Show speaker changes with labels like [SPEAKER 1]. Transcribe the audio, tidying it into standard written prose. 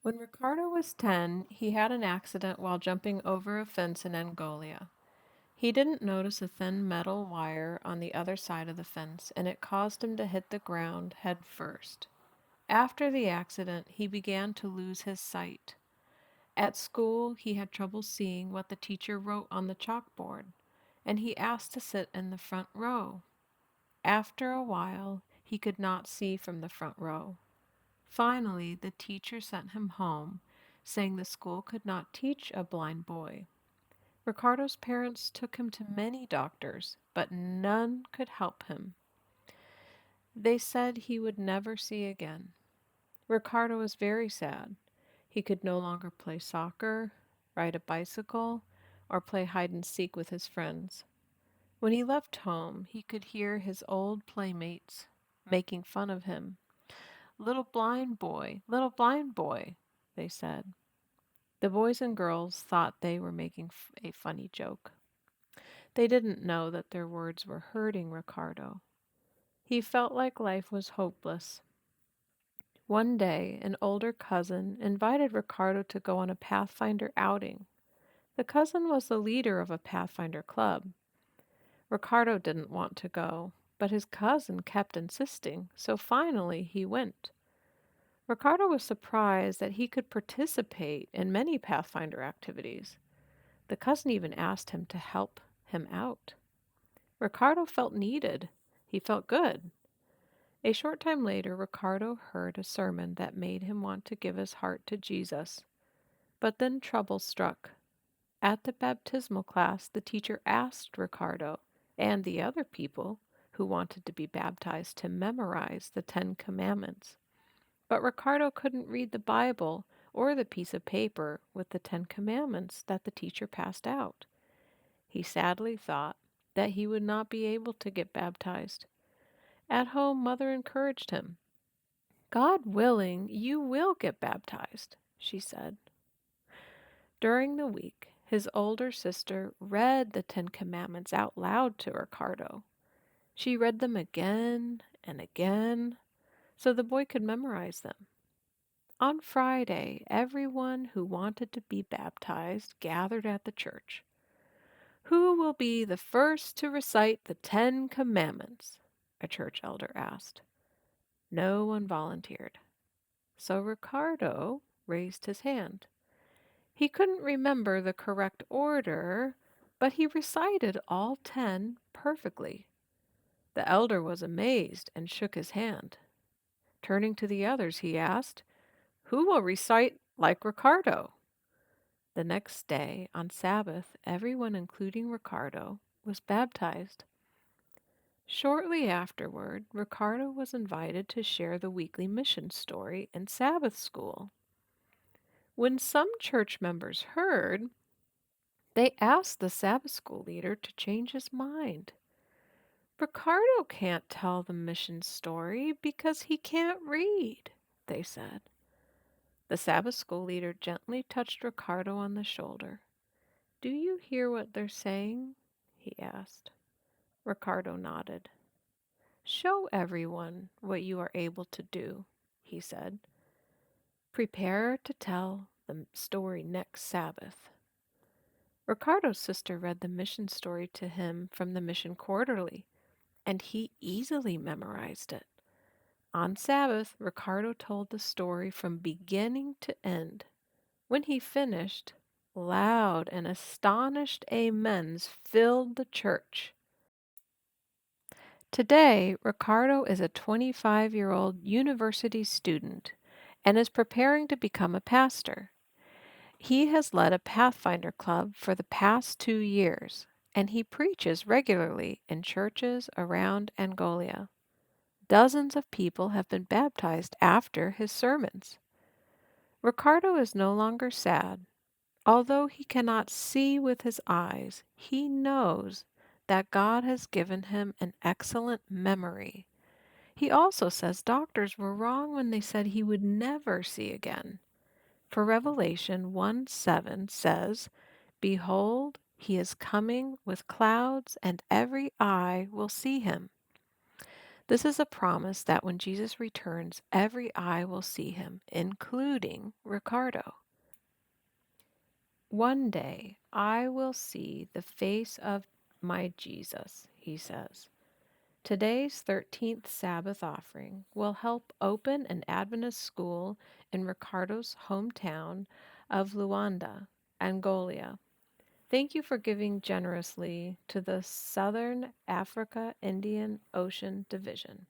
[SPEAKER 1] When Ricardo was 10, he had an accident while jumping over a fence in Angola. He didn't notice a thin metal wire on the other side of the fence, and it caused him to hit the ground head first. After the accident, he began to lose his sight. At school, he had trouble seeing what the teacher wrote on the chalkboard, and he asked to sit in the front row. After a while, he could not see from the front row. Finally, the teacher sent him home, saying the school could not teach a blind boy. Ricardo's parents took him to many doctors, but none could help him. They said he would never see again. Ricardo was very sad. He could no longer play soccer, ride a bicycle, or play hide and seek with his friends. When he left home, he could hear his old playmates making fun of him. little blind boy, they said. The boys and girls thought they were making a funny joke. They didn't know that their words were hurting Ricardo. He felt like life was hopeless. One day, an older cousin invited Ricardo to go on a Pathfinder outing. The cousin was the leader of a Pathfinder club. Ricardo didn't want to go, but his cousin kept insisting, so finally he went. Ricardo was surprised that he could participate in many Pathfinder activities. The cousin even asked him to help him out. Ricardo felt needed. He felt good. A short time later, Ricardo heard a sermon that made him want to give his heart to Jesus. But then trouble struck. At the baptismal class, the teacher asked Ricardo and the other people who wanted to be baptized to memorize the Ten Commandments. But Ricardo couldn't read the Bible or the piece of paper with the Ten Commandments that the teacher passed out. He sadly thought that he would not be able to get baptized. At home, Mother encouraged him. God willing, you will get baptized, she said. During the week, his older sister read the Ten Commandments out loud to Ricardo. She read them again and again so the boy could memorize them. On Friday, everyone who wanted to be baptized gathered at the church. Who will be the first to recite the Ten Commandments? A church elder asked. No one volunteered. So Ricardo raised his hand. He couldn't remember the correct order, but he recited all 10 perfectly. The elder was amazed and shook his hand. Turning to the others, he asked, "Who will recite like Ricardo?" The next day, on Sabbath, everyone, including Ricardo, was baptized. Shortly afterward, Ricardo was invited to share the weekly mission story in Sabbath school. When some church members heard, they asked the Sabbath school leader to change his mind. Ricardo can't tell the mission story because he can't read, they said. The Sabbath school leader gently touched Ricardo on the shoulder. Do you hear what they're saying? He asked. Ricardo nodded. Show everyone what you are able to do, he said. Prepare to tell the story next Sabbath. Ricardo's sister read the mission story to him from the Mission Quarterly, and he easily memorized it. On Sabbath, Ricardo told the story from beginning to end. When he finished, loud and astonished amens filled the church. Today, Ricardo is a 25-year-old university student and is preparing to become a pastor. He has led a Pathfinder club for the past 2 years, and he preaches regularly in churches around Angola. Dozens of people have been baptized after his sermons. Ricardo is no longer sad. Although he cannot see with his eyes, he knows that God has given him an excellent memory. He also says doctors were wrong when they said he would never see again. For Revelation 1:7 says, Behold, he is coming with clouds, and every eye will see him. This is a promise that when Jesus returns, every eye will see him, including Ricardo. One day I will see the face of my Jesus, he says. Today's 13th Sabbath offering will help open an Adventist school in Ricardo's hometown of Luanda, Angola. Thank you for giving generously to the Southern Africa Indian Ocean Division.